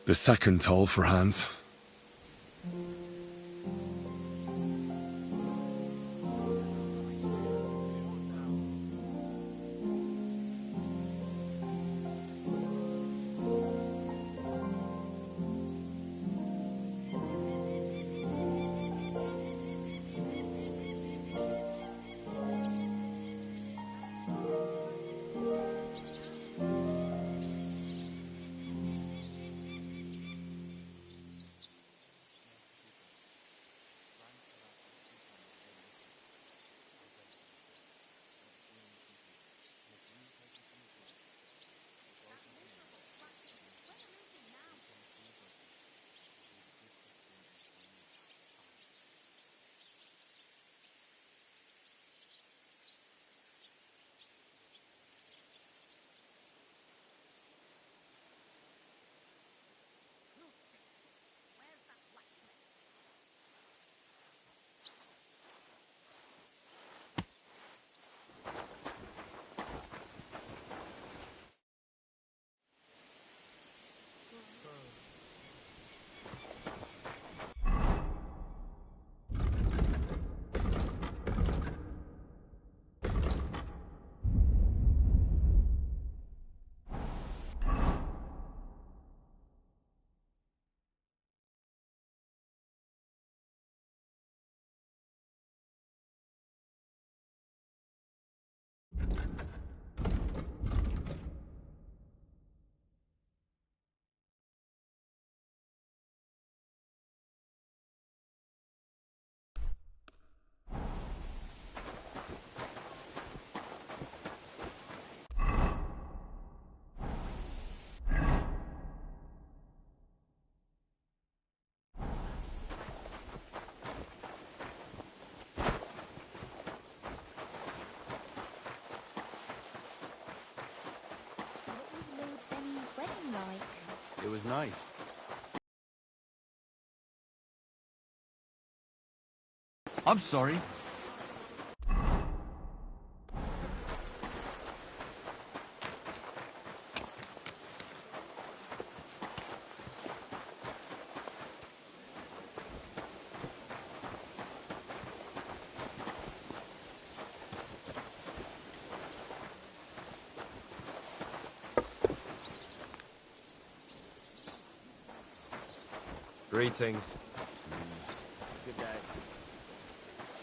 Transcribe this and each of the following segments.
The second toll for Hans. It was nice. I'm sorry. Greetings. Good day.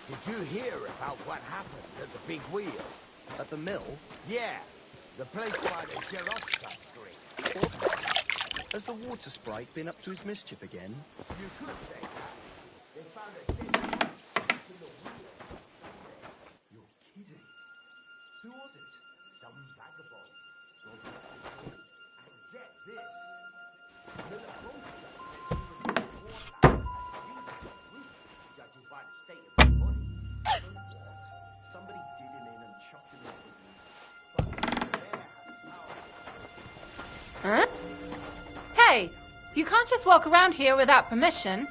Did you hear about what happened at the big wheel? At the mill? Yeah, the place by the Jeroska Street. Has the water sprite been up to his mischief again? You could say that. They found a dead man in the wheel. You're kidding. Who was it? Some vagabonds. And get this. Miller Bolster said he was in the Warland and used the roof, judging by the state of his body. So what? Somebody did him in and chucked him off the roof. But the bear has power. Huh? Hey, you can't just walk around here without permission.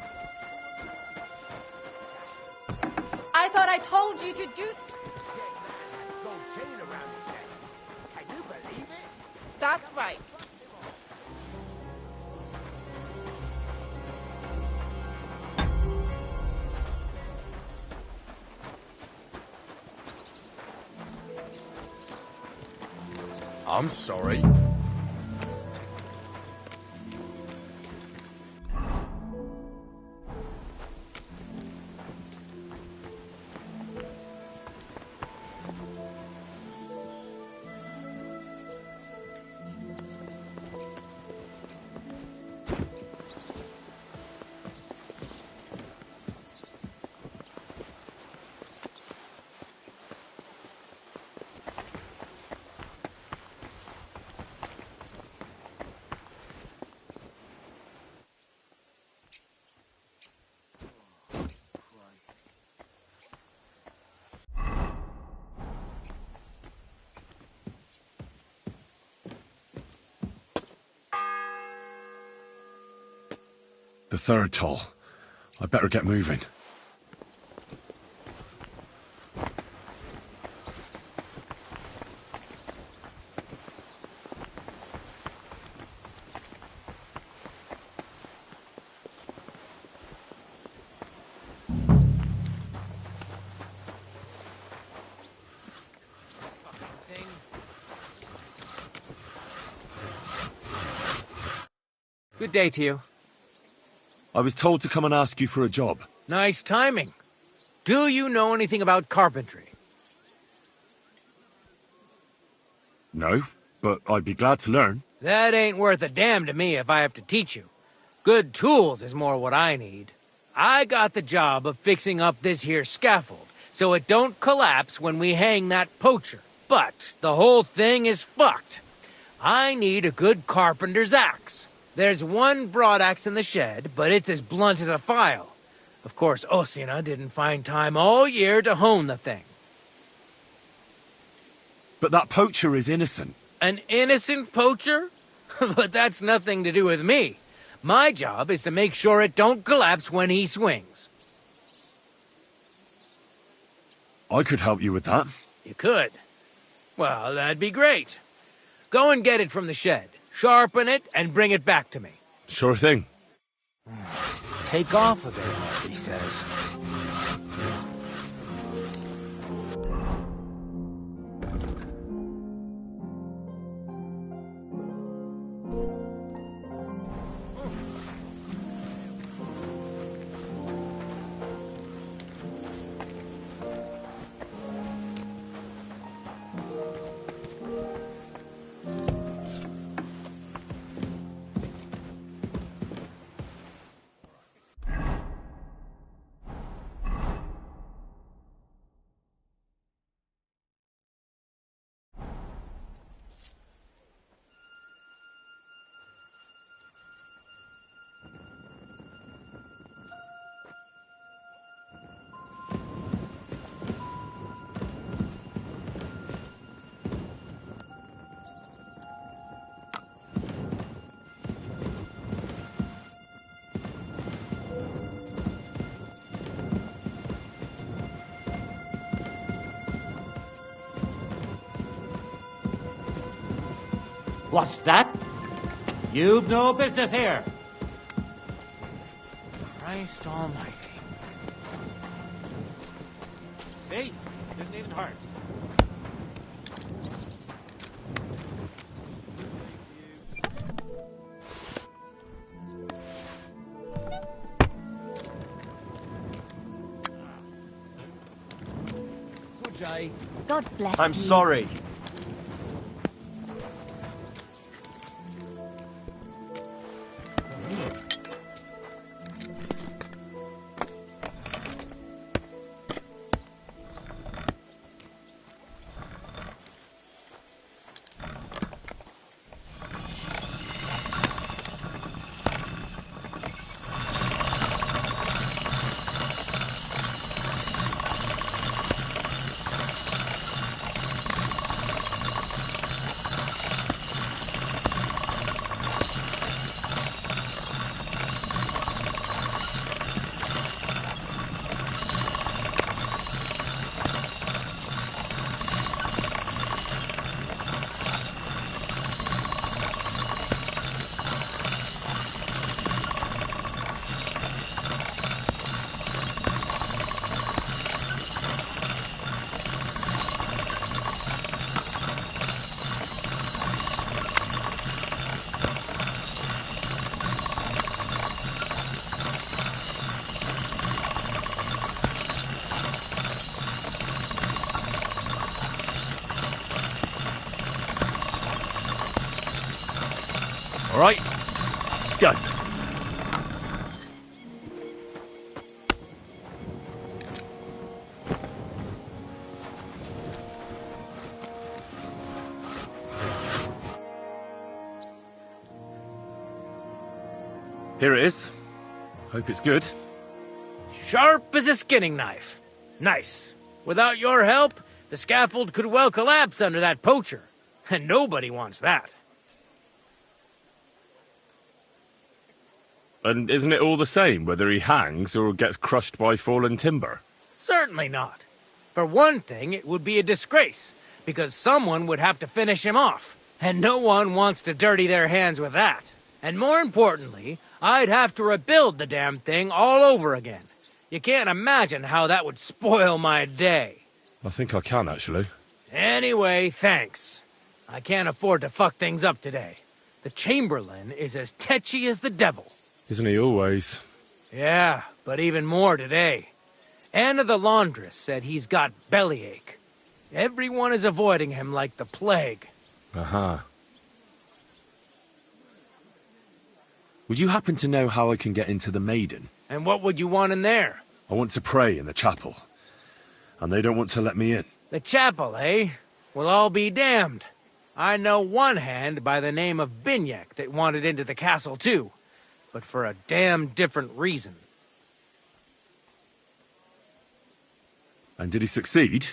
I thought I told you to do... Gold chain around his neck. Can you believe it? That's right. I'm sorry. The third toll. I'd better get moving. Good day to you. I was told to come and ask you for a job. Nice timing. Do you know anything about carpentry? No, but I'd be glad to learn. That ain't worth a damn to me if I have to teach you. Good tools is more what I need. I got the job of fixing up this here scaffold, so it don't collapse when we hang that poacher. But the whole thing is fucked. I need a good carpenter's axe. There's one broadaxe in the shed, but it's as blunt as a file. Of course, Osina didn't find time all year to hone the thing. But that poacher is innocent. An innocent poacher? But that's nothing to do with me. My job is to make sure it don't collapse when he swings. I could help you with that. You could. Well, that'd be great. Go and get it from the shed, sharpen it, and bring it back to me. Sure thing. Take off a bit, he says. What's that? You've no business here. Christ almighty. See? Didn't even hurt. God bless I'm you. sorry. All right, go. Here it is. Hope it's good. Sharp as a skinning knife. Nice. Without your help, the scaffold could well collapse under that poacher. And nobody wants that. And isn't it all the same whether he hangs or gets crushed by fallen timber? Certainly not. For one thing, it would be a disgrace, because someone would have to finish him off, and no one wants to dirty their hands with that. And more importantly, I'd have to rebuild the damn thing all over again. You can't imagine how that would spoil my day. I think I can, actually. Anyway, thanks. I can't afford to fuck things up today. The Chamberlain is as tetchy as the devil. Isn't he always? Yeah, but even more today. Anna the laundress said he's got bellyache. Everyone is avoiding him like the plague. Uh-huh. Would you happen to know how I can get into the Maiden? And what would you want in there? I want to pray in the chapel. And they don't want to let me in. The chapel, eh? Well, I'll be damned. I know one hand by the name of Binyek that wanted into the castle too, but for a damn different reason. And did he succeed?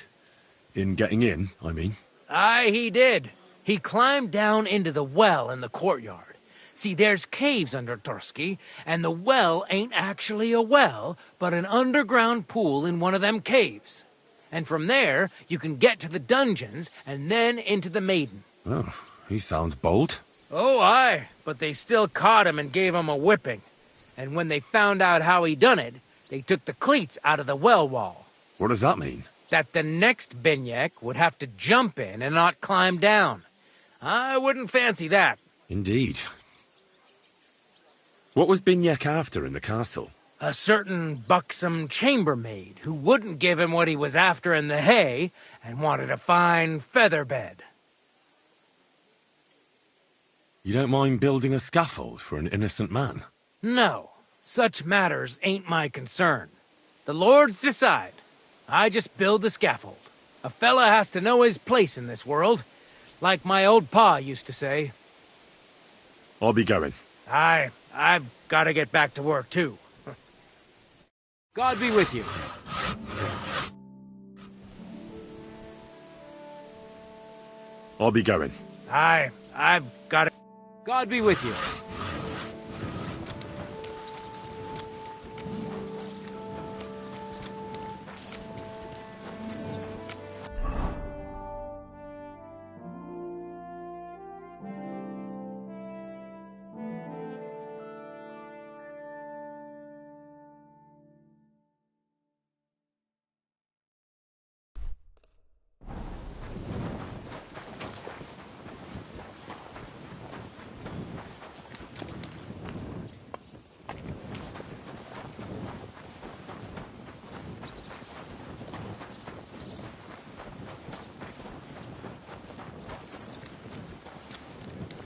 In getting in, I mean? Aye, he did. He climbed down into the well in the courtyard. See, there's caves under Torski, and the well ain't actually a well, but an underground pool in one of them caves. And from there, you can get to the dungeons, and then into the Maiden. Oh, he sounds bold. Oh, aye, but they still caught him and gave him a whipping. And when they found out how he done it, they took the cleats out of the well wall. What does that mean? That the next Binyek would have to jump in and not climb down. I wouldn't fancy that. Indeed. What was Binyek after in the castle? A certain buxom chambermaid who wouldn't give him what he was after in the hay and wanted a fine feather bed. You don't mind building a scaffold for an innocent man? No, such matters ain't my concern. The lords decide. I just build the scaffold. A fella has to know his place in this world, like my old pa used to say. I'll be going. I've got to get back to work too. God be with you. I'll be going. I've got to... God be with you.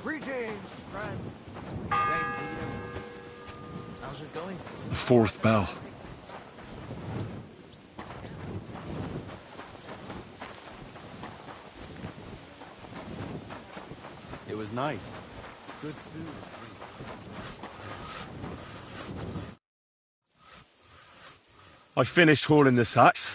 Greetings, friend. Same to you. How's it going? The fourth bell. It was nice. Good food. I finished hauling the sacks.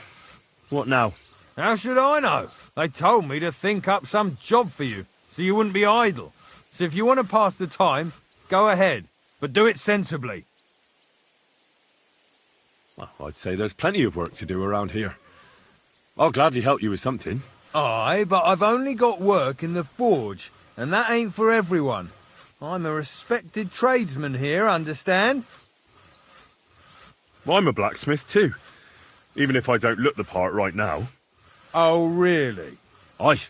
What now? How should I know? They told me to think up some job for you, so you wouldn't be idle. So if you want to pass the time, go ahead, but do it sensibly. Well, I'd say there's plenty of work to do around here. I'll gladly help you with something. Aye, but I've only got work in the forge, and that ain't for everyone. I'm a respected tradesman here, understand? I'm a blacksmith too, even if I don't look the part right now. Oh, really? Aye.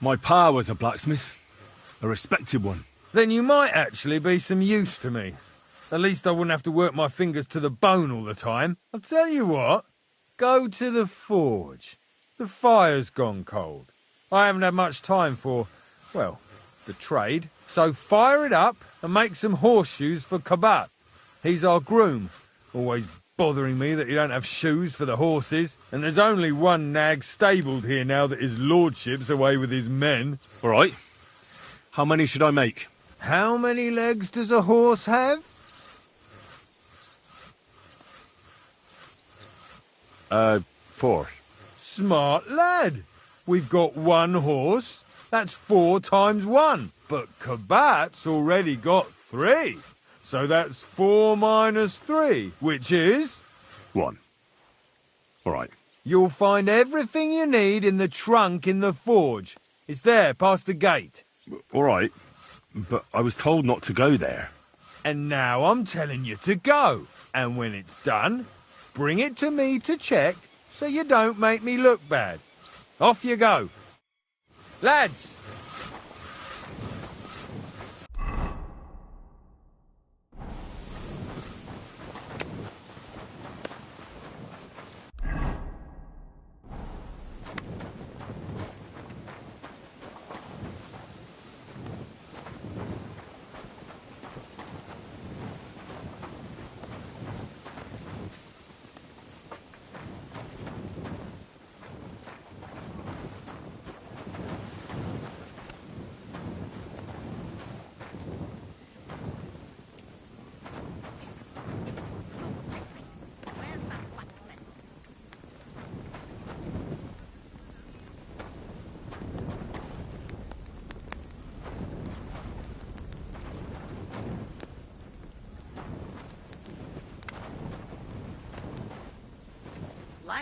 My pa was a blacksmith. A respected one. Then you might actually be some use to me. At least I wouldn't have to work my fingers to the bone all the time. I'll tell you what. Go to the forge. The fire's gone cold. I haven't had much time for, well, the trade. So fire it up and make some horseshoes for Kabat. He's our groom. Always bothering me that you don't have shoes for the horses. And there's only one nag stabled here now that his lordship's away with his men. All right. How many should I make? How many legs does a horse have? 4. Smart lad. We've got one horse. That's 4 times 1. But Kabat's already got 3. So that's 4 minus 3, which is... 1. All right. You'll find everything you need in the trunk in the forge. It's there, past the gate. All right. But I was told not to go there. And now I'm telling you to go. And when it's done, bring it to me to check so you don't make me look bad. Off you go. Lads!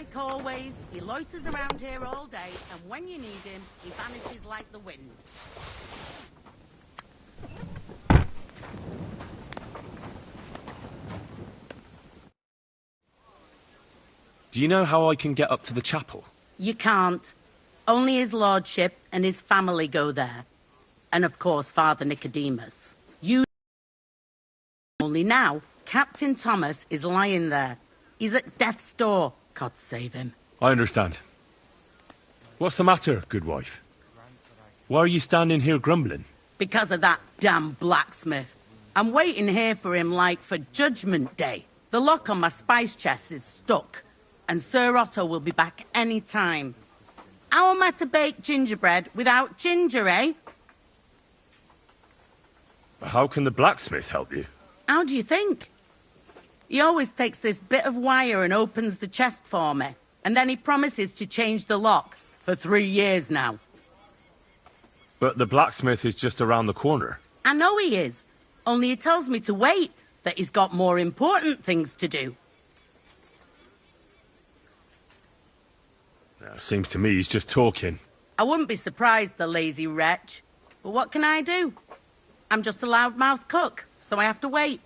Like always, he loiters around here all day, and when you need him, he vanishes like the wind. Do you know how I can get up to the chapel? You can't. Only his lordship and his family go there. And of course, Father Nicodemus. You... Only now, Captain Thomas is lying there. He's at death's door. God save him. I understand. What's the matter, good wife? Why are you standing here grumbling? Because of that damn blacksmith. I'm waiting here for him like for Judgment Day. The lock on my spice chest is stuck, and Sir Otto will be back any time. How am I to bake gingerbread without ginger, eh? How can the blacksmith help you? How do you think? He always takes this bit of wire and opens the chest for me, and then he promises to change the lock for 3 years now. But the blacksmith is just around the corner. I know he is, only he tells me to wait, that he's got more important things to do. Seems to me he's just talking. I wouldn't be surprised, the lazy wretch. But what can I do? I'm just a loudmouth cook, so I have to wait.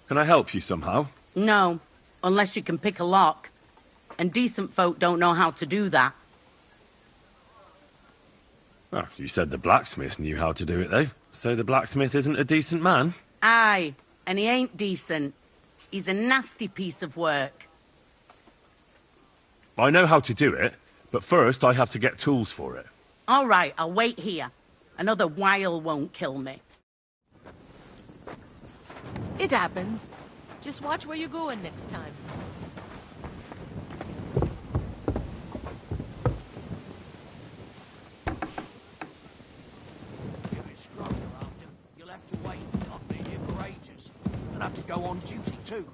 Can I help you somehow? No, unless you can pick a lock. And decent folk don't know how to do that. Oh, you said the blacksmith knew how to do it, though. So the blacksmith isn't a decent man? Aye, and he ain't decent. He's a nasty piece of work. I know how to do it, but first I have to get tools for it. All right, I'll wait here. Another while won't kill me. It happens. Just watch where you're going next time. You'll have to wait. I've been here for ages. And have to go on duty too.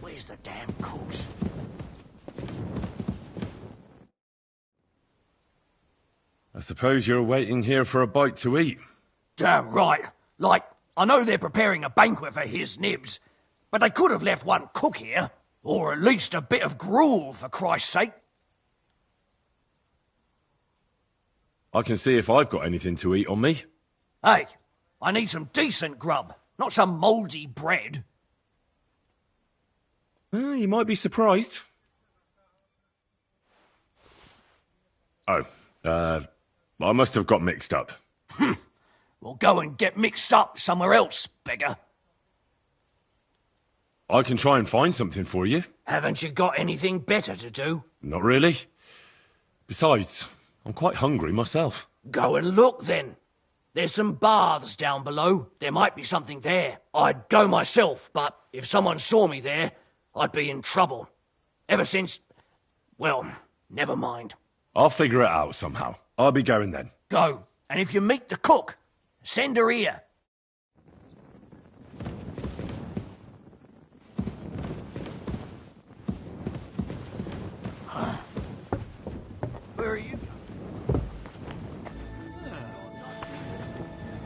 Where's the damn cooks? I suppose you're waiting here for a bite to eat. Damn right. Like, I know they're preparing a banquet for his nibs, but they could have left one cook here. Or at least a bit of gruel, for Christ's sake. I can see if I've got anything to eat on me. Hey, I need some decent grub, not some mouldy bread. You might be surprised. Oh, I must have got mixed up. Well, go and get mixed up somewhere else, beggar. I can try and find something for you. Haven't you got anything better to do? Not really. Besides, I'm quite hungry myself. Go and look, then. There's some baths down below. There might be something there. I'd go myself, but if someone saw me there, I'd be in trouble. Ever since... well, never mind. I'll figure it out somehow. I'll be going then. Go, and if you meet the cook, send her here. Where are you?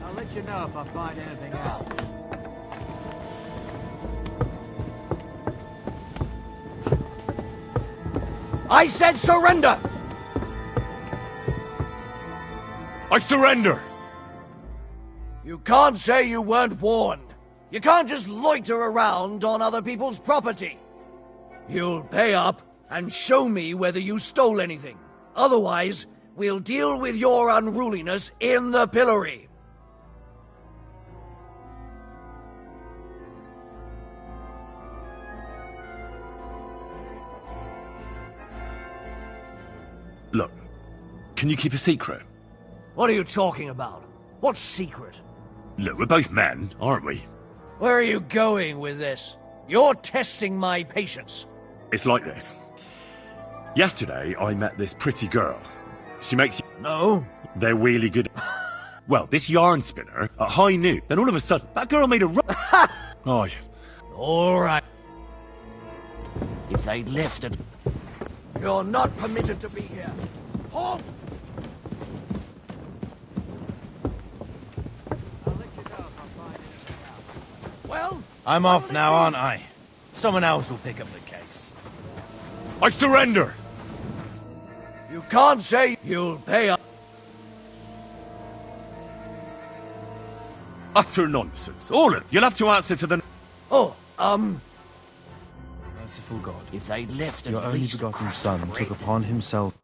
I'll let you know if I find anything else. I said surrender! I surrender! You can't say you weren't warned. You can't just loiter around on other people's property. You'll pay up and show me whether you stole anything. Otherwise, we'll deal with your unruliness in the pillory. Look, can you keep a secret? What are you talking about? What's secret? Look, we're both men, aren't we? Where are you going with this? You're testing my patience. It's like this. Yesterday, I met this pretty girl. She makes... No? They're really good... Well, this yarn spinner, at high noon, then all of a sudden, that girl made a run... Oh, All right. If they'd left it... You're not permitted to be here. Halt! Well, I'm off now, aren't I? Someone else will pick up the case. I surrender! you can't say you'll pay up. Utter nonsense. All of it. You'll have to answer to the... Oh, Merciful God, if they left at your only least a begotten crust Son of took bread. upon himself...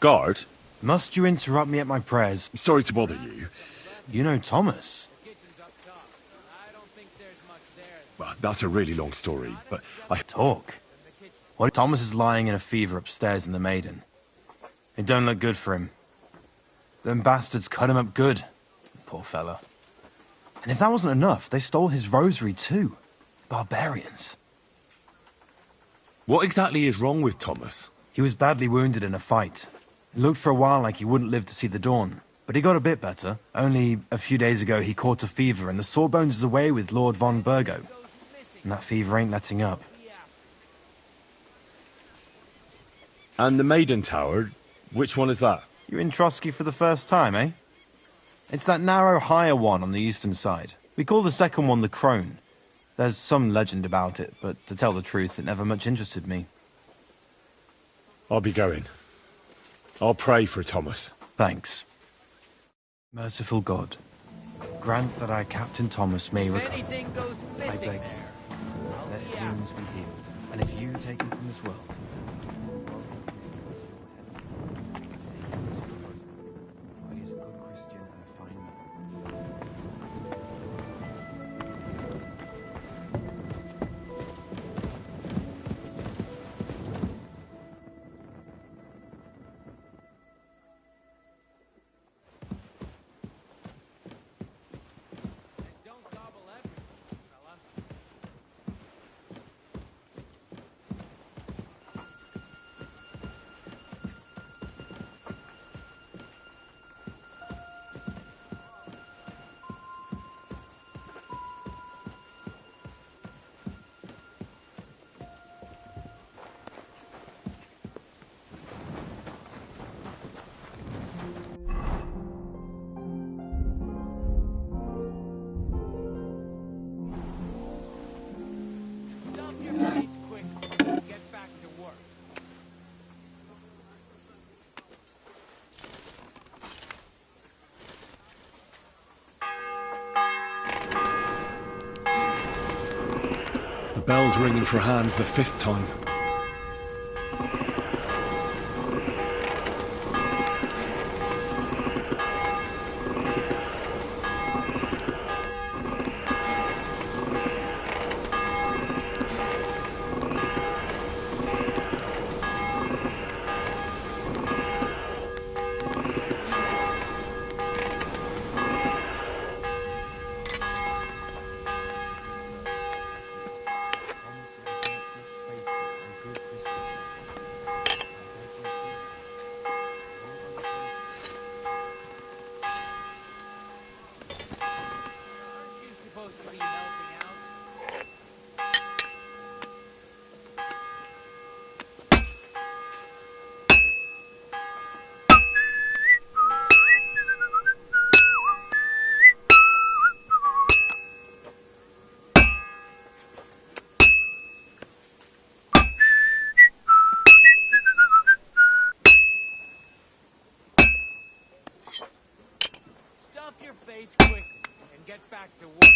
Guard, Must you interrupt me at my prayers? sorry to bother you. You know Thomas. Well, that's a really long story, but I... Talk. What? Thomas is lying in a fever upstairs in the Maiden. It don't look good for him. Them bastards cut him up good. Poor fella. And if that wasn't enough, they stole his rosary too. Barbarians. What exactly is wrong with Thomas? He was badly wounded in a fight. It looked for a while like he wouldn't live to see the dawn. But he got a bit better. Only a few days ago he caught a fever and the Sawbones is away with Lord von Burgo. And that fever ain't letting up. And the Maiden Tower, which one is that? You're in Trotsky for the first time, eh? It's that narrow, higher one on the eastern side. We call the second one the Crone. There's some legend about it, but to tell the truth, it never much interested me. I'll be going. I'll pray for Thomas. Thanks. Merciful God, grant that our Captain Thomas may recover. Anything goes I missing beg there. you, let his wounds be healed, and if you take him from this world, he is a good Christian and a fine man. Don't gobble everything, fella. Dump your face quick and get back to work. The bell's ringing for hands the 5th time. Thomas is a virtuous, faithful, and good Christian. Aren't you supposed to be helping out? Stuff your face quickly and get back to work.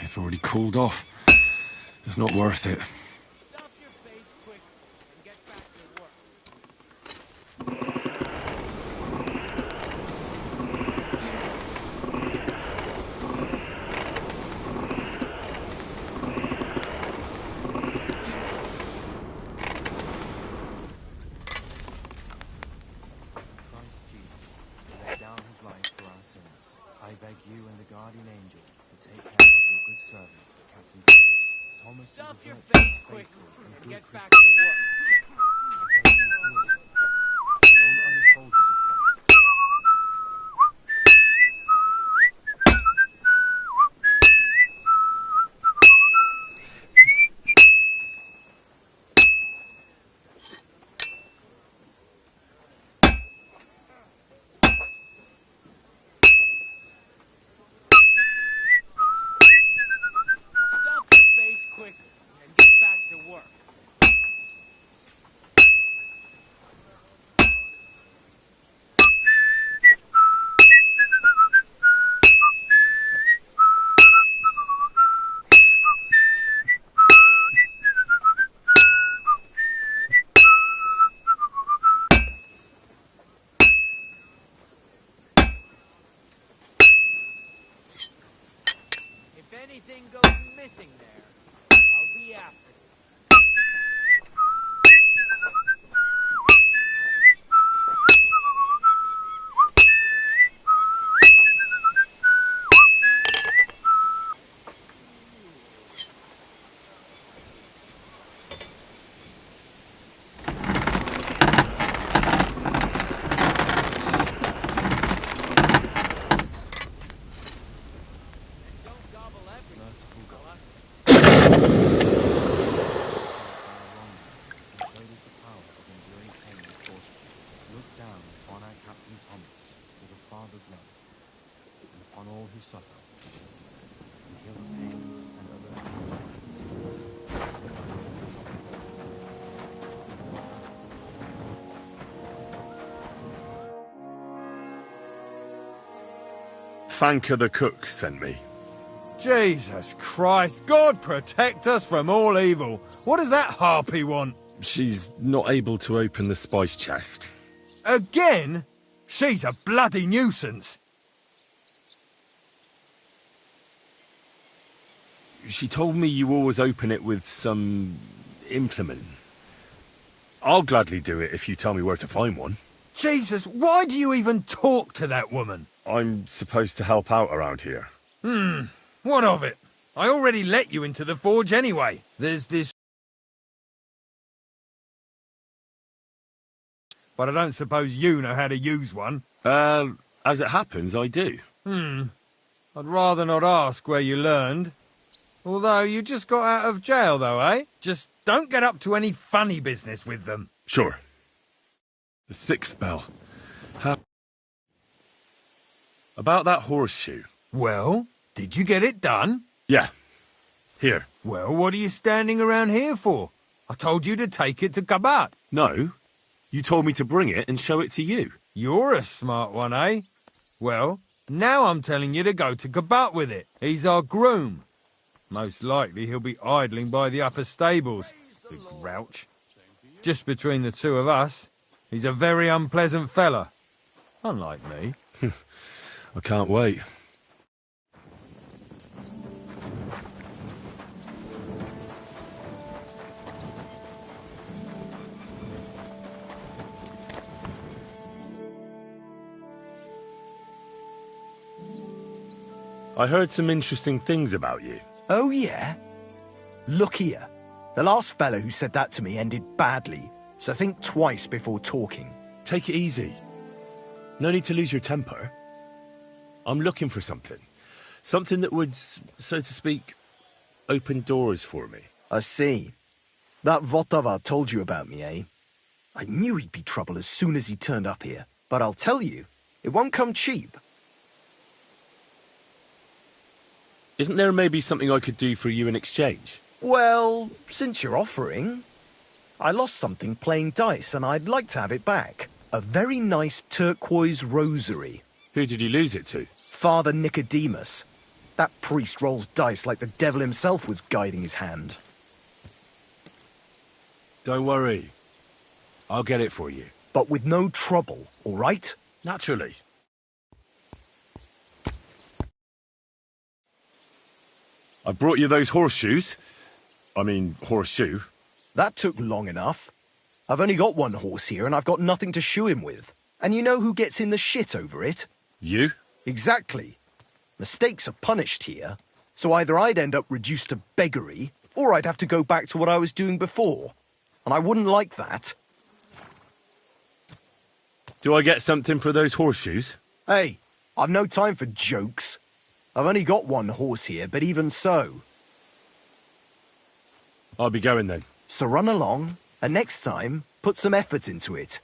It's already cooled off. It's not worth it. Stuff your face quickly and get back to work. Christ Jesus, who laid down his life for our sins, I beg you and the guardian angel to take care of your good servant, Captain Thomas. Thomas Stuff is a your virtuous, face quickly faithful, and and good get back Christian. to work. I beg you, heal him. anything goes missing there, I'll be after you. Fanka the cook sent me. Jesus Christ, God protect us from all evil. What does that harpy want? She's not able to open the spice chest. Again? She's a bloody nuisance. She told me you always open it with some implement. I'll gladly do it if you tell me where to find one. Jesus, why do you even talk to that woman? I'm supposed to help out around here. What of it? I already let you into the forge anyway. There's this... But I don't suppose you know how to use one. As it happens, I do. I'd rather not ask where you learned. Although you just got out of jail, though, eh? Just don't get up to any funny business with them. Sure. The sixth bell. About that horseshoe. Well, did you get it done? Yeah. Here. Well, what are you standing around here for? I told you to take it to Kabat. No. You told me to bring it and show it to you. You're a smart one, eh? Well, now I'm telling you to go to Kabat with it. He's our groom. Most likely he'll be idling by the upper stables. Big grouch. Just between the two of us, he's a very unpleasant fella. Unlike me. I can't wait. I heard some interesting things about you. Oh, yeah? Look here. The last fellow who said that to me ended badly, so think twice before talking. Take it easy. No need to lose your temper. I'm looking for something. Something that would, so to speak, open doors for me. I see. That Votava told you about me, eh? I knew he'd be trouble as soon as he turned up here. But I'll tell you, it won't come cheap. Isn't there maybe something I could do for you in exchange? Well, since you're offering, I lost something playing dice and I'd like to have it back. A very nice turquoise rosary. Who did you lose it to? Father Nicodemus. That priest rolls dice like the devil himself was guiding his hand. Don't worry. I'll get it for you. But with no trouble, all right? Naturally. I brought you those horseshoes. I mean, horseshoe. That took long enough. I've only got one horse here and I've got nothing to shoe him with. And you know who gets in the shit over it? You? Exactly. Mistakes are punished here, so either I'd end up reduced to beggary, or I'd have to go back to what I was doing before. And I wouldn't like that. Do I get something for those horseshoes? Hey, I've no time for jokes. I've only got one horse here, but even so. I'll be going then. So run along, and next time, put some effort into it.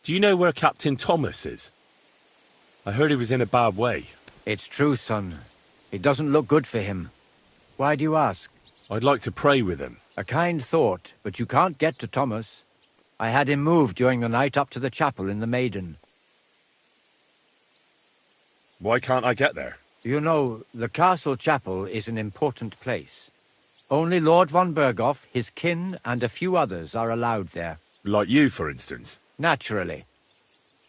Do you know where Captain Thomas is? I heard he was in a bad way. It's true, son. It doesn't look good for him. Why do you ask? I'd like to pray with him. A kind thought, but you can't get to Thomas. I had him moved during the night up to the chapel in the Maiden. Why can't I get there? You know, the castle chapel is an important place. Only Lord von Berghoff, his kin, and a few others are allowed there. Like you, for instance? Naturally.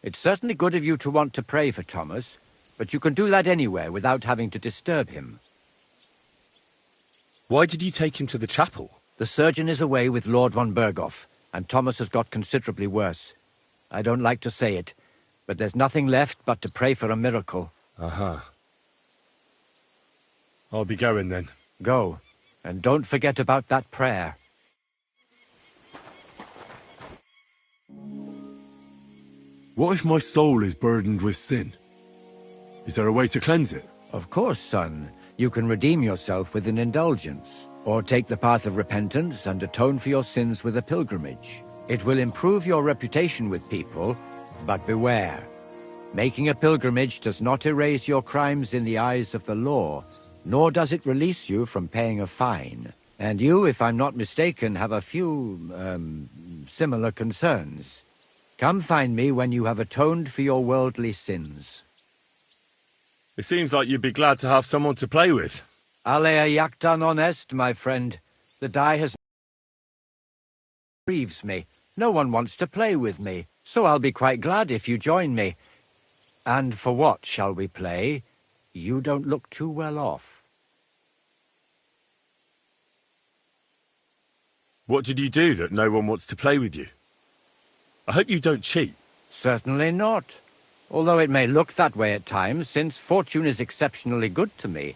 It's certainly good of you to want to pray for Thomas, but you can do that anywhere without having to disturb him. Why did you take him to the chapel? The surgeon is away with Lord von Berghoff, and Thomas has got considerably worse. I don't like to say it, but there's nothing left but to pray for a miracle. Uh-huh. I'll be going then. Go, and don't forget about that prayer. What if my soul is burdened with sin? Is there a way to cleanse it? Of course, son. You can redeem yourself with an indulgence, or take the path of repentance and atone for your sins with a pilgrimage. It will improve your reputation with people, but beware. Making a pilgrimage does not erase your crimes in the eyes of the law, nor does it release you from paying a fine. And you, if I'm not mistaken, have a few, similar concerns. Come find me when you have atoned for your worldly sins. It seems like you'd be glad to have someone to play with. Alea jacta non est, my friend. The die has grieves me. No one wants to play with me, so I'll be quite glad if you join me. And for what shall we play? You don't look too well off. What did you do that no one wants to play with you? I hope you don't cheat. Certainly not. Although it may look that way at times, since fortune is exceptionally good to me.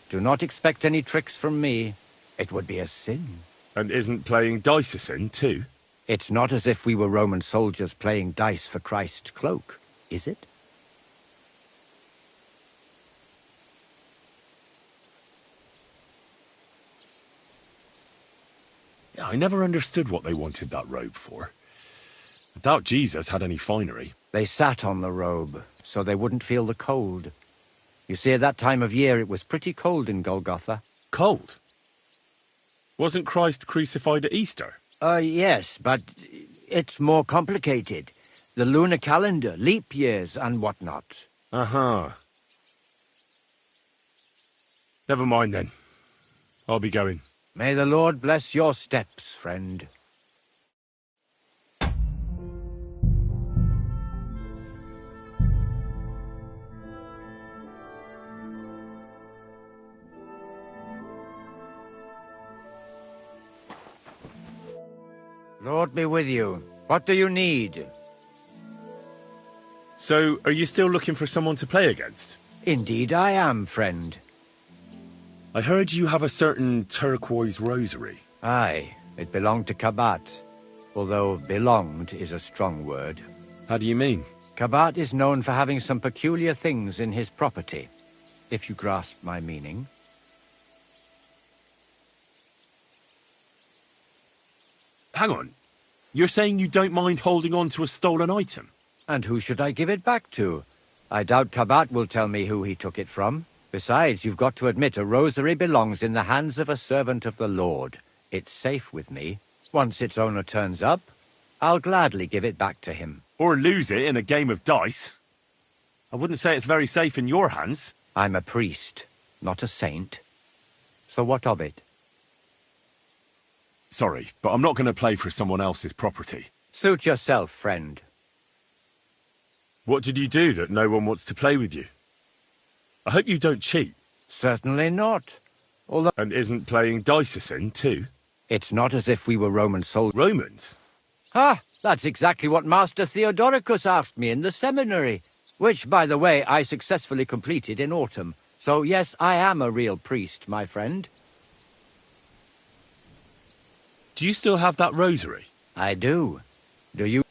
Do not expect any tricks from me. It would be a sin. And isn't playing dice a sin, too? It's not as if we were Roman soldiers playing dice for Christ's cloak, is it? Yeah, I never understood what they wanted that robe for. I doubt Jesus had any finery. They sat on the robe, so they wouldn't feel the cold. You see, at that time of year it was pretty cold in Golgotha. Cold? Wasn't Christ crucified at Easter? Yes, but it's more complicated. The lunar calendar, leap years, and whatnot. Uh-huh. Never mind then. I'll be going. May the Lord bless your steps, friend. Lord be with you. What do you need? So, are you still looking for someone to play against? Indeed I am, friend. I heard you have a certain turquoise rosary. Aye, it belonged to Kabat. Although belonged is a strong word. How do you mean? Kabat is known for having some peculiar things in his property, if you grasp my meaning. Hang on. You're saying you don't mind holding on to a stolen item? And who should I give it back to? I doubt Kabat will tell me who he took it from. Besides, you've got to admit a rosary belongs in the hands of a servant of the Lord. It's safe with me. Once its owner turns up, I'll gladly give it back to him. Or lose it in a game of dice. I wouldn't say it's very safe in your hands. I'm a priest, not a saint. So what of it? Sorry, but I'm not going to play for someone else's property. Suit yourself, friend. What did you do that no one wants to play with you? I hope you don't cheat. Certainly not. Although... And isn't playing dice a sin, too? It's not as if we were Roman soldiers. Romans? Ah, that's exactly what Master Theodoricus asked me in the seminary, which, by the way, I successfully completed in autumn. So, yes, I am a real priest, my friend. Do you still have that rosary? I do. Do you?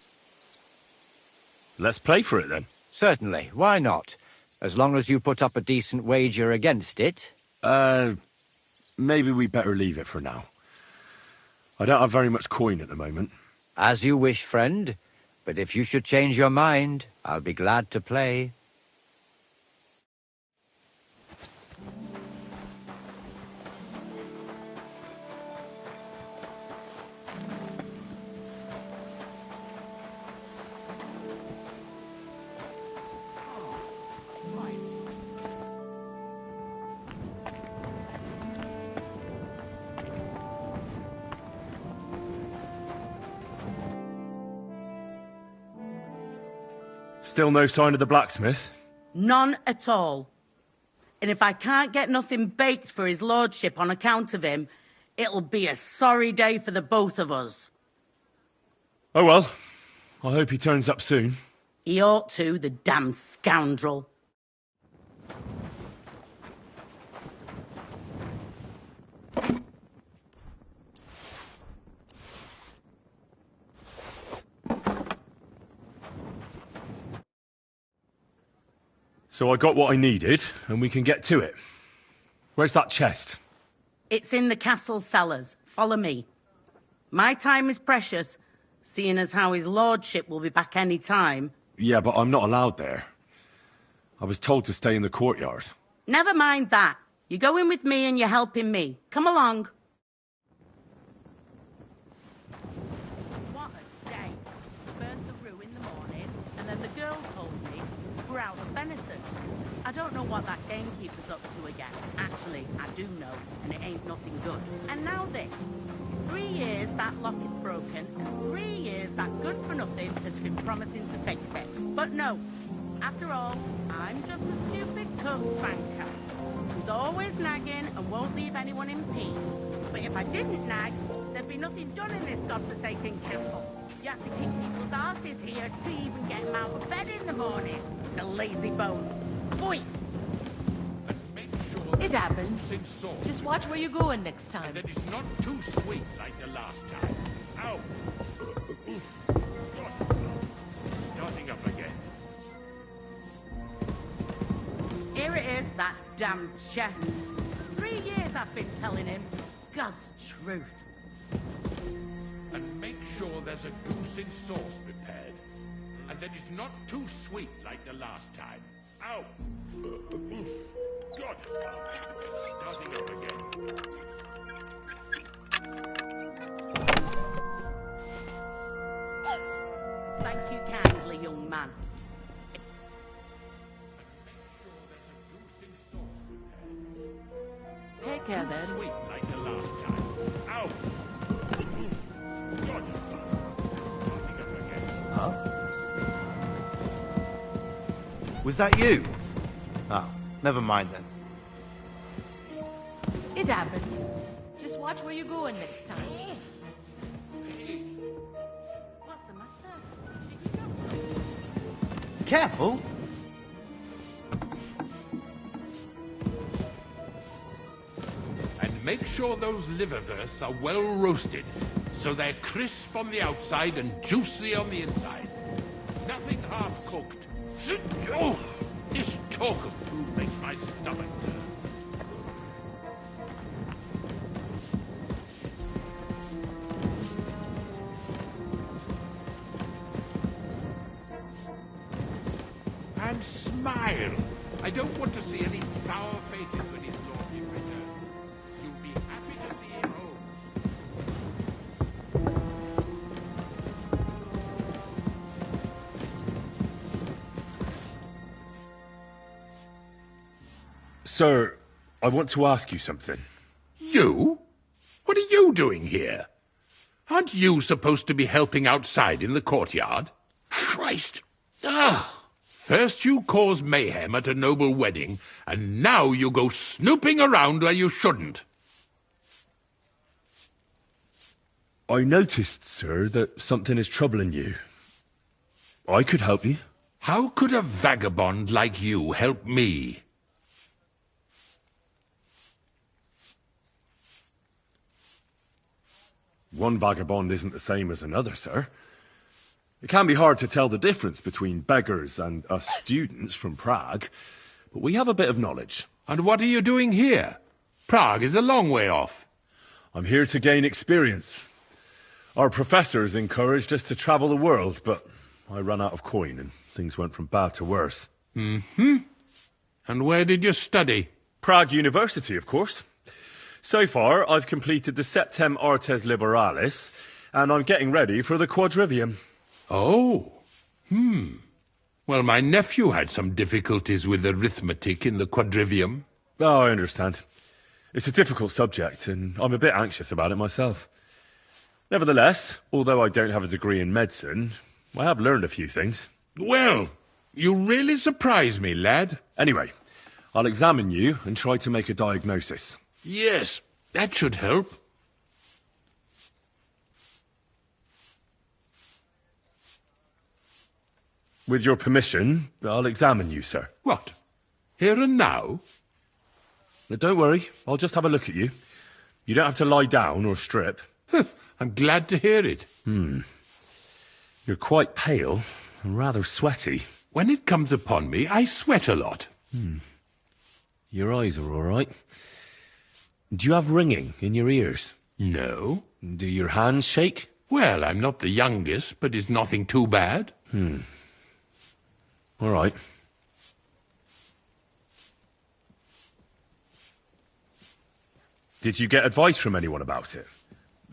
Let's play for it, then. Certainly. Why not? As long as you put up a decent wager against it. Maybe we better leave it for now. I don't have very much coin at the moment. As you wish, friend. But if you should change your mind, I'll be glad to play. Still no sign of the blacksmith? None at all. And if I can't get nothing baked for his lordship on account of him, it'll be a sorry day for the both of us. Oh well, I hope he turns up soon. He ought to, the damn scoundrel. So I got what I needed, and we can get to it. Where's that chest? It's in the castle cellars. Follow me. My time is precious, seeing as how his lordship will be back any time. Yeah, but I'm not allowed there. I was told to stay in the courtyard. Never mind that. You go in with me and you're helping me. Come along. What a day. Burnt the roux in the morning, and then the girls told me we're out of venison. I don't know what that gamekeeper's up to again. Actually, I do know, and it ain't nothing good. And now this. 3 years that lock is broken, and 3 years that good-for-nothing has been promising to fix it. But no. After all, I'm just a stupid cook banker who's always nagging and won't leave anyone in peace. But if I didn't nag, there'd be nothing done in this godforsaken castle. You have to kick people's asses here to even get them out of bed in the morning. The lazy bones. Boy! It happens. Just watch where you're going next time. And that it's not too sweet like the last time. Ow! Starting up again. Here it is, that damn chest. 3 years I've been telling him. God's truth. And make sure there's a goose in sauce prepared. And that it's not too sweet like the last time. Ow! God! Starting up again. Thank you kindly, young man. Take care then. Sweet like the last time. Ow! God! Starting up again. Huh? Was that you? Oh, never mind then. It happens. Just watch where you're going next time. What's the matter? Careful! And make sure those liverwursts are well roasted, so they're crisp on the outside and juicy on the inside. Nothing half-cooked. Oh, this talk of food makes my stomach turn. And smile. I don't want to see any sour faces when his lordship returns. You'll be happy to see him home. Sir, I want to ask you something. You? What are you doing here? Aren't you supposed to be helping outside in the courtyard? Christ! First you cause mayhem at a noble wedding, and now you go snooping around where you shouldn't. I noticed, sir, that something is troubling you. I could help you. How could a vagabond like you help me? One vagabond isn't the same as another, sir. It can be hard to tell the difference between beggars and us students from Prague, but we have a bit of knowledge. And what are you doing here? Prague is a long way off. I'm here to gain experience. Our professors encouraged us to travel the world, but I ran out of coin and things went from bad to worse. Mm-hmm. And where did you study? Prague University, of course. So far, I've completed the Septem Artes Liberalis, and I'm getting ready for the Quadrivium. Oh. Well, my nephew had some difficulties with arithmetic in the Quadrivium. Oh, I understand. It's a difficult subject, and I'm a bit anxious about it myself. Nevertheless, although I don't have a degree in medicine, I have learned a few things. Well, you really surprise me, lad. Anyway, I'll examine you and try to make a diagnosis. Yes, that should help. With your permission, I'll examine you, sir. What? Here and now? Now, don't worry, I'll just have a look at you. You don't have to lie down or strip. I'm glad to hear it. You're quite pale and rather sweaty. When it comes upon me, I sweat a lot. Your eyes are all right. Do you have ringing in your ears? No. Do your hands shake? Well, I'm not the youngest, but it's nothing too bad. All right. Did you get advice from anyone about it?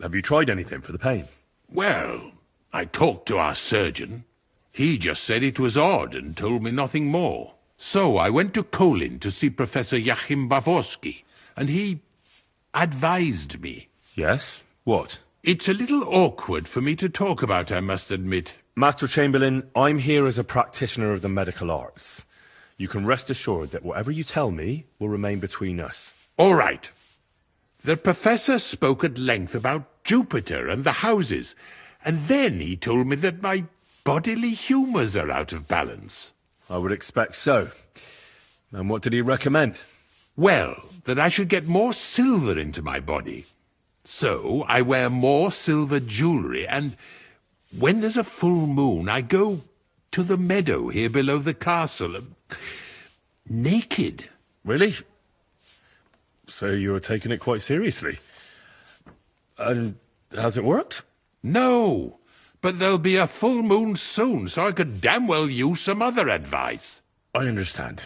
Have you tried anything for the pain? Well, I talked to our surgeon. He just said it was odd and told me nothing more. So I went to Kolin to see Professor Joachim Bavorsky, and he advised me. Yes? What? It's a little awkward for me to talk about, I must admit. Master Chamberlain, I'm here as a practitioner of the medical arts. You can rest assured that whatever you tell me will remain between us. All right. The professor spoke at length about Jupiter and the houses, and then he told me that my bodily humours are out of balance. I would expect so. And what did he recommend? Well, that I should get more silver into my body. So I wear more silver jewellery, and when there's a full moon, I go to the meadow here below the castle, naked. Really? So you're taking it quite seriously. And has it worked? No, but there'll be a full moon soon, so I could damn well use some other advice. I understand.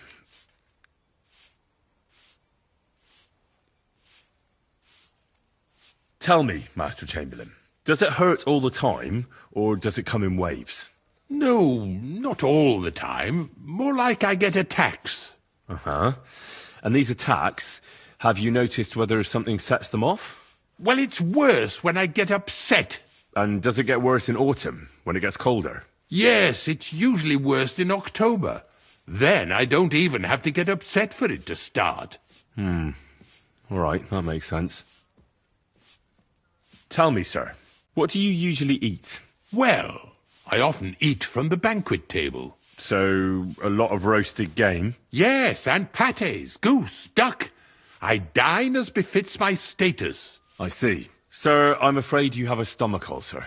Tell me, Master Chamberlain, does it hurt all the time, or does it come in waves? No, not all the time. More like I get attacks. Uh-huh. And these attacks, have you noticed whether something sets them off? Well, it's worse when I get upset. And does it get worse in autumn, when it gets colder? Yes, it's usually worst in October. Then I don't even have to get upset for it to start. All right, that makes sense. Tell me, sir, what do you usually eat? Well, I often eat from the banquet table. So, a lot of roasted game? Yes, and pâtés, goose, duck. I dine as befits my status. I see. Sir, I'm afraid you have a stomach ulcer.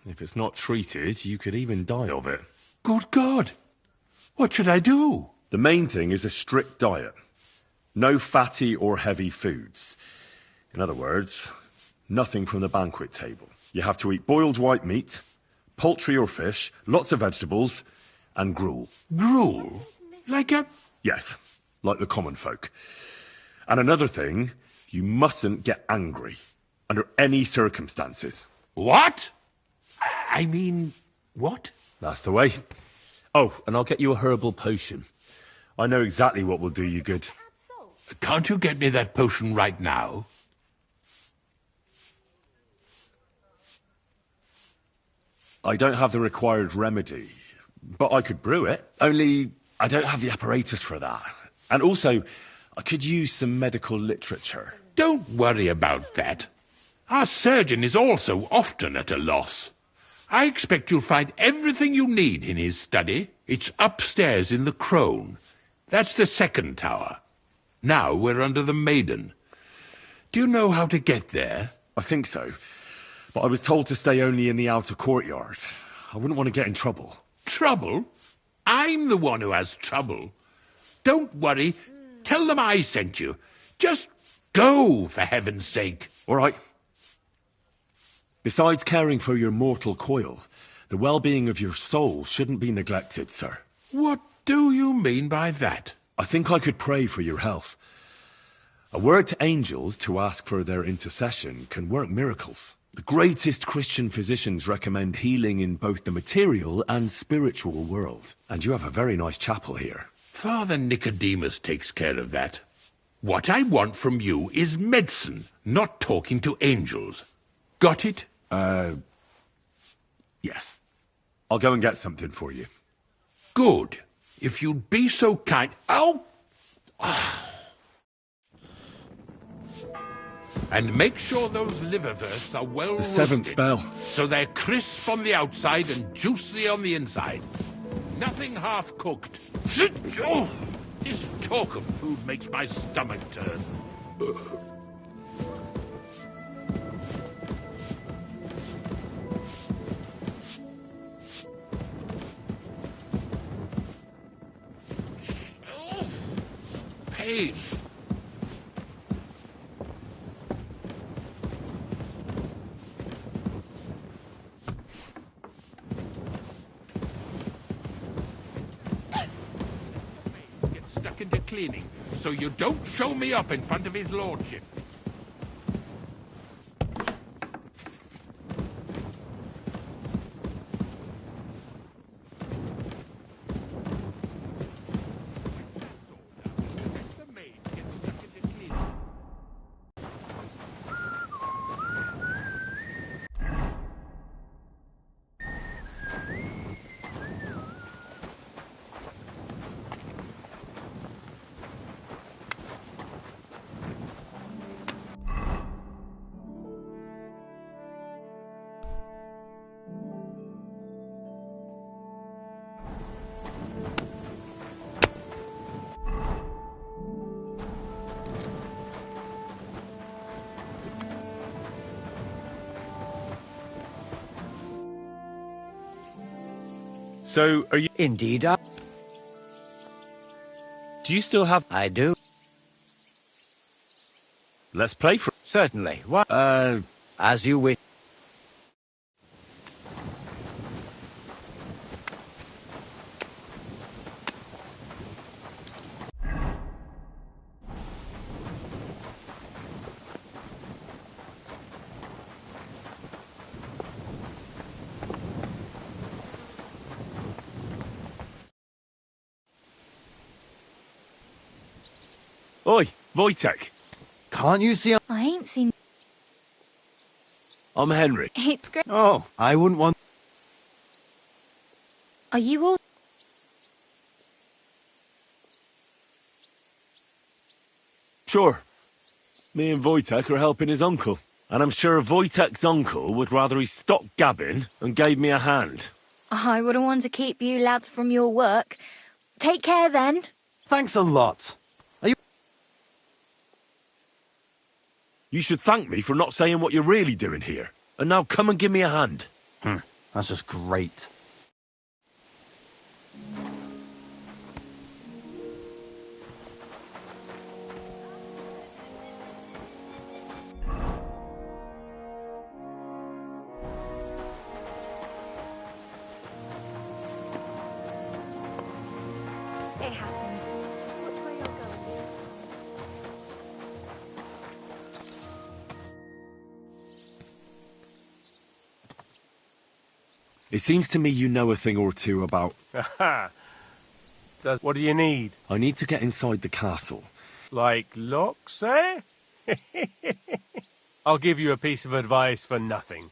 If it's not treated, you could even die of it. Good God! What should I do? The main thing is a strict diet. No fatty or heavy foods. In other words, nothing from the banquet table. You have to eat boiled white meat, poultry or fish, lots of vegetables, and gruel. Gruel? Like a... Yes, like the common folk. And another thing, you mustn't get angry, under any circumstances. What? I mean, what? That's the way. Oh, and I'll get you a herbal potion. I know exactly what will do you good. Can't you get me that potion right now? I don't have the required remedy, but I could brew it. Only, I don't have the apparatus for that. And also, I could use some medical literature. Don't worry about that. Our surgeon is also often at a loss. I expect you'll find everything you need in his study. It's upstairs in the Crone. That's the second tower. Now we're under the Maiden. Do you know how to get there? I think so. But I was told to stay only in the outer courtyard. I wouldn't want to get in trouble. Trouble? I'm the one who has trouble. Don't worry. Tell them I sent you. Just go, for heaven's sake. All right. Besides caring for your mortal coil, The well-being of your soul shouldn't be neglected, sir. What do you mean by that? I think I could pray for your health. A word to angels to ask for their intercession can work miracles. The greatest Christian physicians recommend healing in both the material and spiritual world. And you have a very nice chapel here. Father Nicodemus takes care of that. What I want from you is medicine, not talking to angels. Got it? Yes. I'll go and get something for you. Good. If you'd be so kind... Ow! And make sure those liverwursts are well The seventh roasted, bell. so they're crisp on the outside and juicy on the inside. Nothing half-cooked. Oh, this talk of food makes my stomach turn. Pain. Get stuck into cleaning, so you don't show me up in front of his lordship. So, are you... Indeed, Do you still have... I do. Let's play for... Certainly. What? As you wish. Oi, Wojtek. Can't you see? I ain't seen... I'm Henry. It's great. Oh, I wouldn't want... Are you all... Sure. Me and Wojtek are helping his uncle. And I'm sure Wojtek's uncle would rather he stopped gabbing and gave me a hand. I wouldn't want to keep you lads from your work. Take care then. Thanks a lot. You should thank me for not saying what you're really doing here. And now come and give me a hand. That's just great. It happened. Which way you're going? It seems to me you know a thing or two about... What do you need? I need to get inside the castle. Like locks, eh? I'll give you a piece of advice for nothing.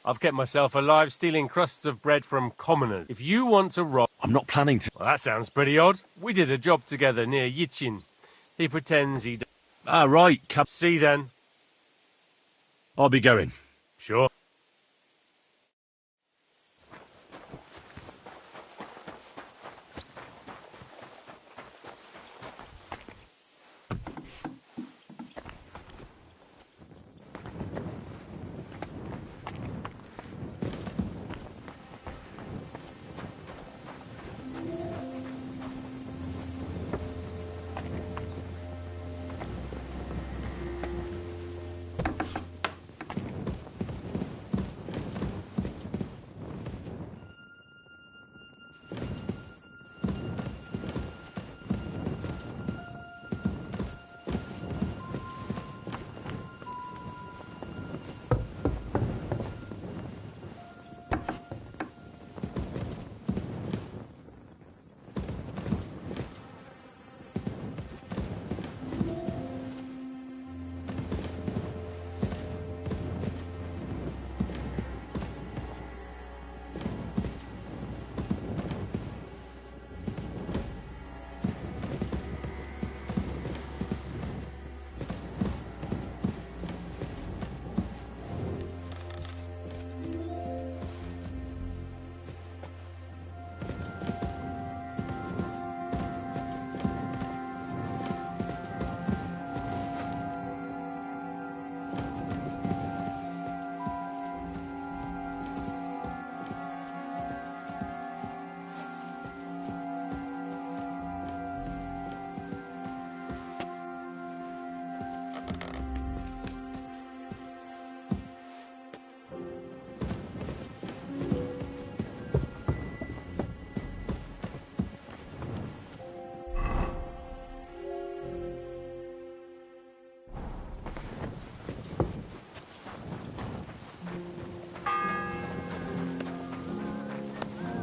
I've kept myself alive stealing crusts of bread from commoners. If you want to rob... I'm not planning to... Well, that sounds pretty odd. We did a job together near Yichin. He pretends he... Ah, right, See then. I'll be going. Sure.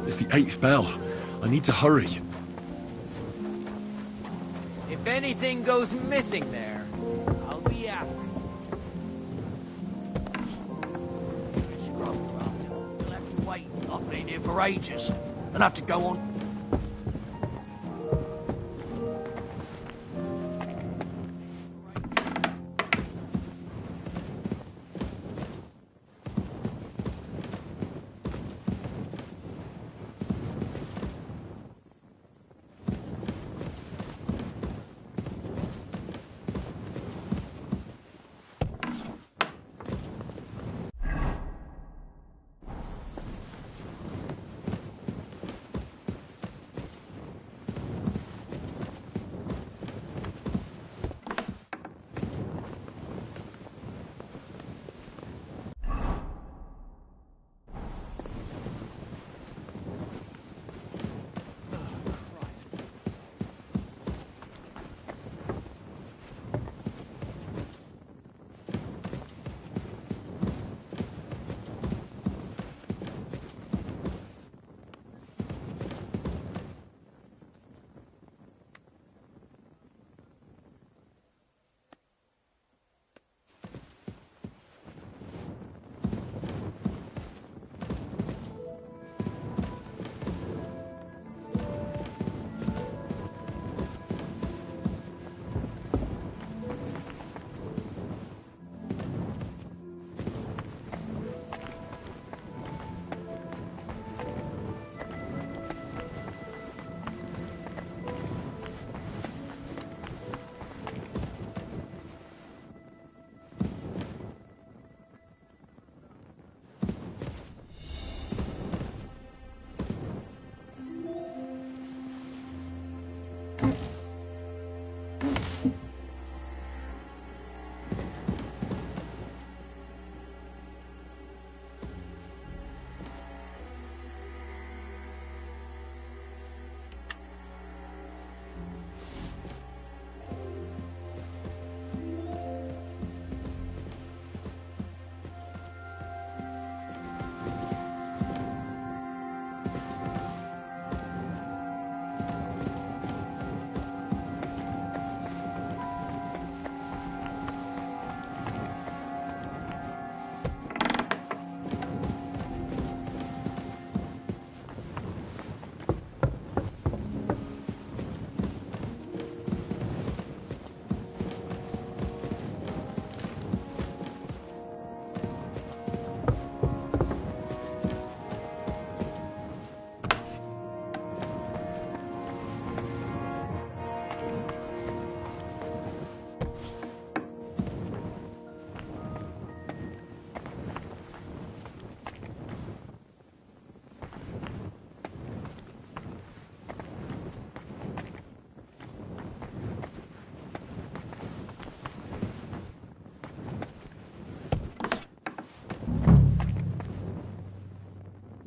It's the 8th bell. I need to hurry. If anything goes missing there, I'll be after you. We'll have to wait. I've been here for ages. And have to go on.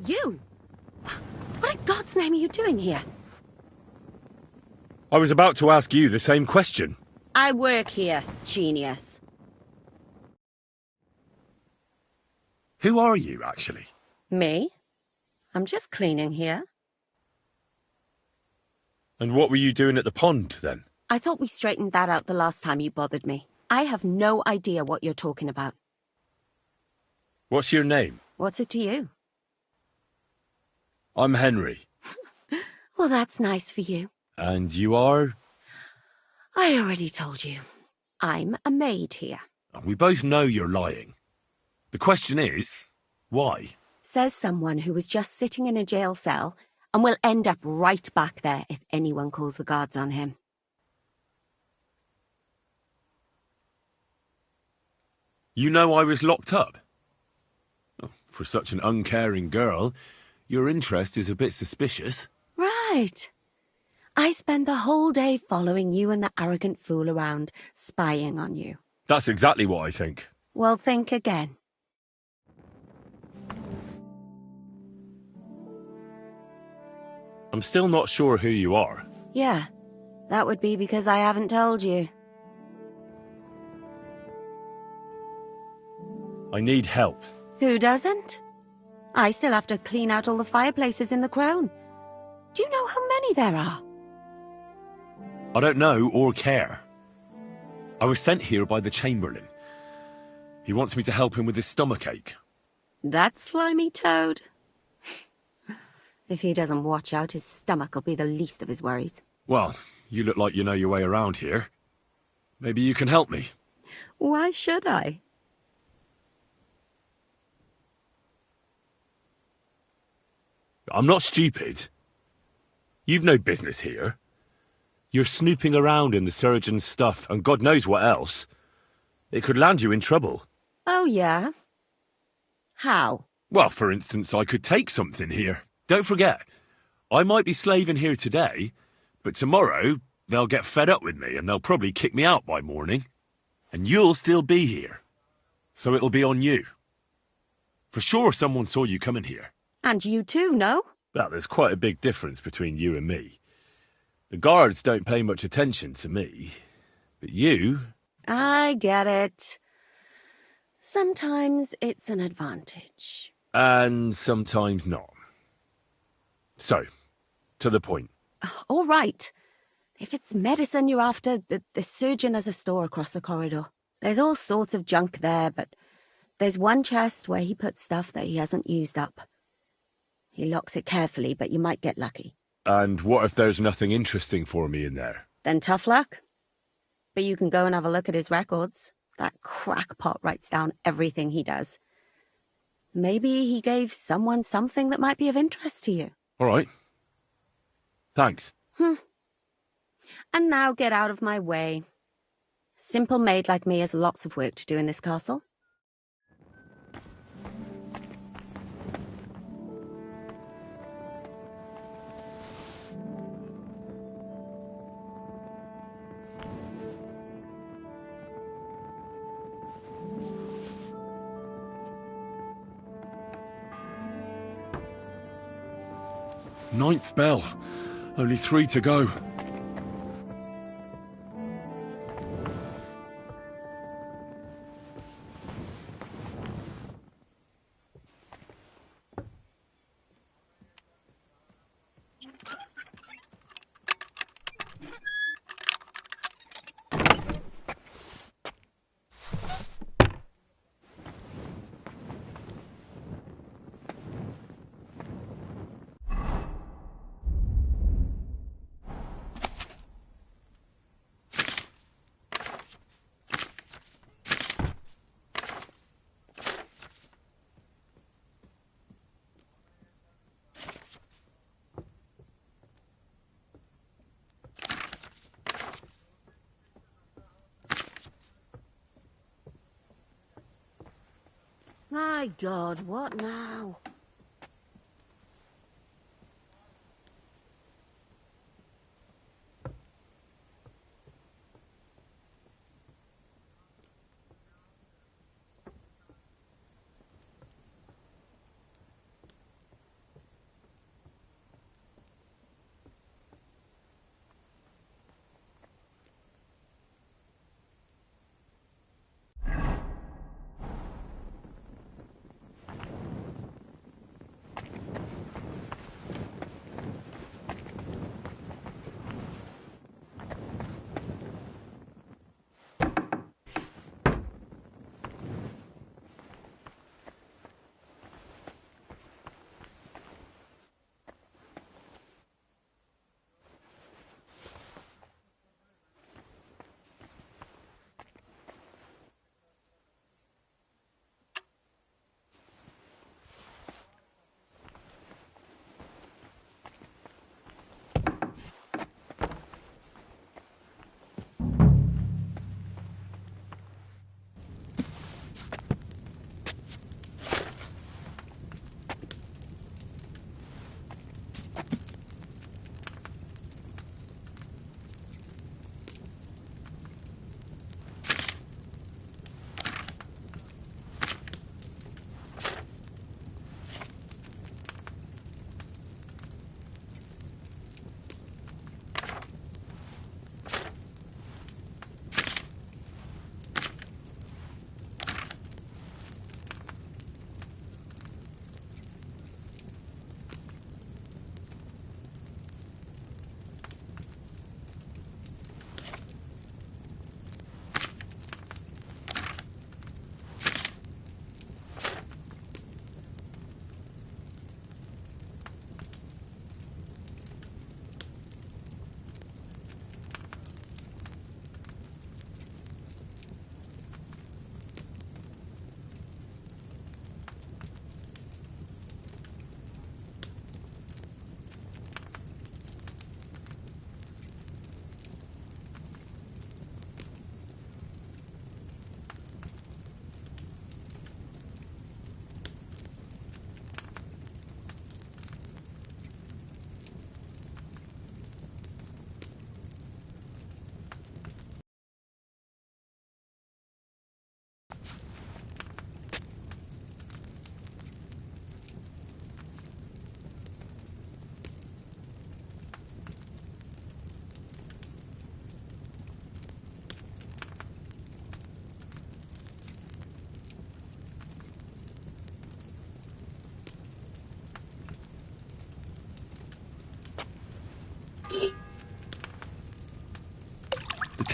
You? What in God's name are you doing here? I was about to ask you the same question. I work here, genius. Who are you, actually? Me? I'm just cleaning here. And what were you doing at the pond, then? I thought we straightened that out the last time you bothered me. I have no idea what you're talking about. What's your name? What's it to you? I'm Henry. Well, that's nice for you. And you are? I already told you. I'm a maid here. We both know you're lying. The question is, why? Says someone who was just sitting in a jail cell and will end up right back there if anyone calls the guards on him. You know I was locked up? For such an uncaring girl, your interest is a bit suspicious. Right. I spend the whole day following you and the arrogant fool around, spying on you. That's exactly what I think. Well, think again. I'm still not sure who you are. Yeah, that would be because I haven't told you. I need help. Who doesn't? I still have to clean out all the fireplaces in the Crown. Do you know how many there are? I don't know or care. I was sent here by the Chamberlain. He wants me to help him with his stomachache. That slimy toad. If he doesn't watch out, his stomach will be the least of his worries. Well, you look like you know your way around here. Maybe you can help me. Why should I? I'm not stupid. You've no business here. You're snooping around in the surgeon's stuff, and God knows what else. It could land you in trouble. Oh, yeah? How? Well, for instance, I could take something here. Don't forget, I might be slaving here today, but tomorrow they'll get fed up with me and they'll probably kick me out by morning. And you'll still be here. So it'll be on you. For sure someone saw you coming here. And you too, no? Well, there's quite a big difference between you and me. The guards don't pay much attention to me, but you... I get it. Sometimes it's an advantage. And sometimes not. So, to the point. All right. If it's medicine you're after, the surgeon has a store across the corridor. There's all sorts of junk there, but there's one chest where he puts stuff that he hasn't used up. He locks it carefully, but you might get lucky. And what if there's nothing interesting for me in there? Then tough luck. But you can go and have a look at his records. That crackpot writes down everything he does. Maybe he gave someone something that might be of interest to you. All right. Thanks. And now get out of my way. Simple maid like me has lots of work to do in this castle. Ninth bell. Only 3 to go. My God, what now?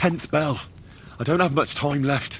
10th bell. I don't have much time left.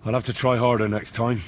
I'll have to try harder next time.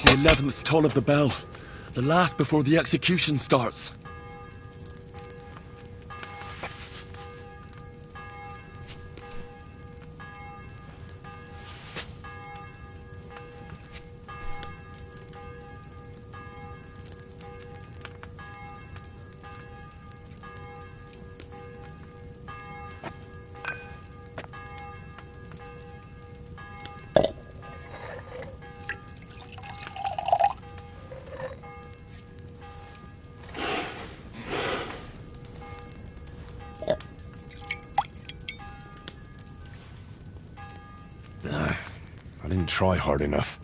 The 11th toll of the bell. The last before the execution starts. I didn't try hard enough.